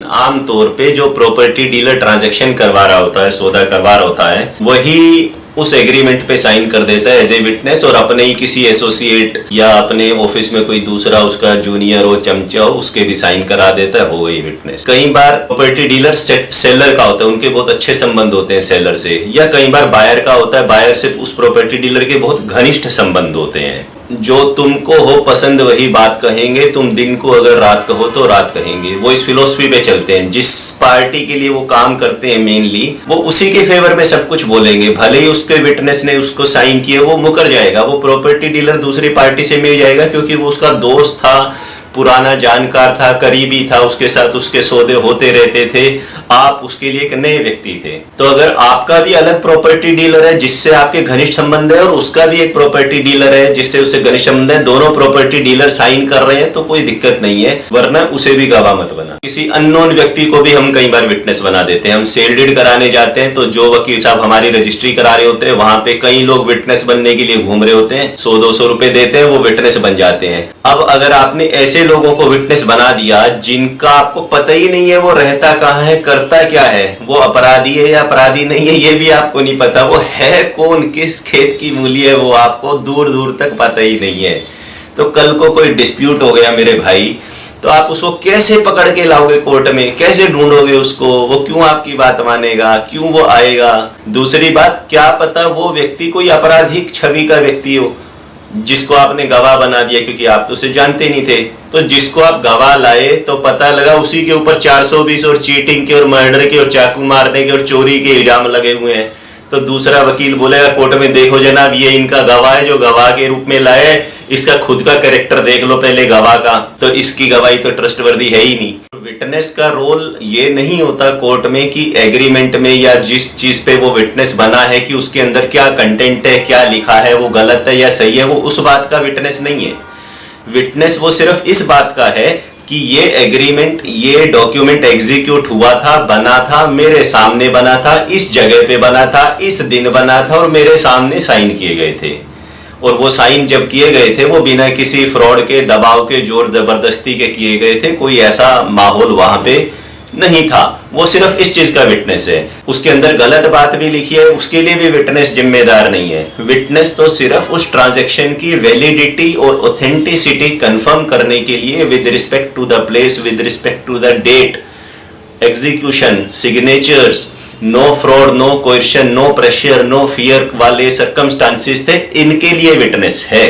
आम तौर पे जो प्रॉपर्टी डीलर ट्रांजैक्शन करवा रहा होता है, सौदा करवा रहा होता है, वही उस एग्रीमेंट पे साइन कर देता है एज ए विटनेस, और अपने ही किसी एसोसिएट या अपने ऑफिस में कोई दूसरा उसका जूनियर हो, चमचा हो, उसके भी साइन करा देता है, हो गई विटनेस। कई बार प्रॉपर्टी डीलर सेलर का होता है, उनके बहुत अच्छे संबंध होते हैं सेलर से, या कई बार बायर का होता है, बायर से उस प्रॉपर्टी डीलर के बहुत घनिष्ठ संबंध होते हैं। जो तुमको हो पसंद वही बात कहेंगे, तुम दिन को अगर रात कहो तो रात कहेंगे। वो इस फिलोसफी पे चलते हैं, जिस पार्टी के लिए वो काम करते हैं मेनली, वो उसी के फेवर में सब कुछ बोलेंगे। भले ही उसके विटनेस ने उसको साइन किए, वो मुकर जाएगा, वो प्रॉपर्टी डीलर दूसरी पार्टी से मिल जाएगा, क्योंकि वो उसका दोस्त था, पुराना जानकार था, करीबी था, उसके साथ उसके सौदे होते रहते थे। आप उसके लिए एक नए व्यक्ति थे। तो अगर आपका भी अलग प्रॉपर्टी डीलर है जिससे आपके घनिष्ठ संबंध है, और उसका भी एक प्रॉपर्टी डीलर है जिससे उससे घनिष्ठ संबंध है, दोनों प्रॉपर्टी डीलर साइन कर रहे हैं, तो कोई दिक्कत नहीं है, वरना उसे भी गवाह मत बना। किसी अननोन व्यक्ति को भी हम कई बार विटनेस बना देते हैं। हम सेल डीड कराने जाते हैं, तो जो वकील साहब हमारी रजिस्ट्री करा रहे होते हैं, वहां पे कई लोग विटनेस बनने के लिए घूम रहे होते हैं, 100-200 रुपए देते हैं, वो विटनेस बन जाते हैं। अब अगर आपने ऐसे लोगों को विटनेस बना दिया जिनका आपको पता ही नहीं है वो रहता कहाँ है, करता क्या है, वो अपराधी है या अपराधी नहीं है, ये भी आपको नहीं पता, वो है कौन, किस खेत की मूली है, वो आपको दूर दूर तक पता ही नहीं है। तो कल को कोई डिस्प्यूट हो गया मेरे भाई, तो आप उसको कैसे पकड़ के लाओगे कोर्ट में, कैसे ढूंढोगे उसको, वो क्यों आपकी बात मानेगा, क्यों वो आएगा। दूसरी बात, क्या पता वो व्यक्ति कोई आपराधिक छवि का व्यक्ति हो जिसको आपने गवाह बना दिया, क्योंकि आप तो उसे जानते नहीं थे। तो जिसको आप गवाह लाए तो पता लगा उसी के ऊपर 420 और चीटिंग के और मर्डर के और चाकू मारने के और चोरी के इल्जाम लगे हुए हैं। तो दूसरा वकील बोलेगा कोर्ट में, देखो जनाब ये इनका गवाह है जो गवाह के रूप में लाए, इसका खुद का कैरेक्टर देख लो पहले गवाह का, तो इसकी गवाही तो ट्रस्टवर्दी है ही नहीं। विटनेस का रोल ये नहीं होता कोर्ट में कि एग्रीमेंट में या जिस चीज पे वो विटनेस बना है कि उसके अंदर क्या कंटेंट है, क्या लिखा है, वो गलत है या सही है, वो उस बात का विटनेस नहीं है। विटनेस वो सिर्फ इस बात का है कि ये एग्रीमेंट, ये डॉक्यूमेंट एग्जीक्यूट हुआ था, बना था, मेरे सामने बना था, इस जगह पे बना था, इस दिन बना था, और मेरे सामने साइन किए गए थे। और वो साइन जब किए गए थे वो बिना किसी फ्रॉड के, दबाव के, जोर जबरदस्ती के किए गए थे। कोई ऐसा माहौल वहां पे नहीं था। वो सिर्फ इस चीज का विटनेस है। उसके अंदर गलत बात भी लिखी है, उसके लिए भी विटनेस जिम्मेदार नहीं है। विटनेस तो सिर्फ उस ट्रांजैक्शन की वैलिडिटी और ऑथेंटिसिटी कंफर्म करने के लिए, with respect to the place, with respect to the date, execution, signatures, no fraud, no coercion, no pressure, no fear वाले सर्कमस्टांसेस थे, इनके लिए विटनेस है।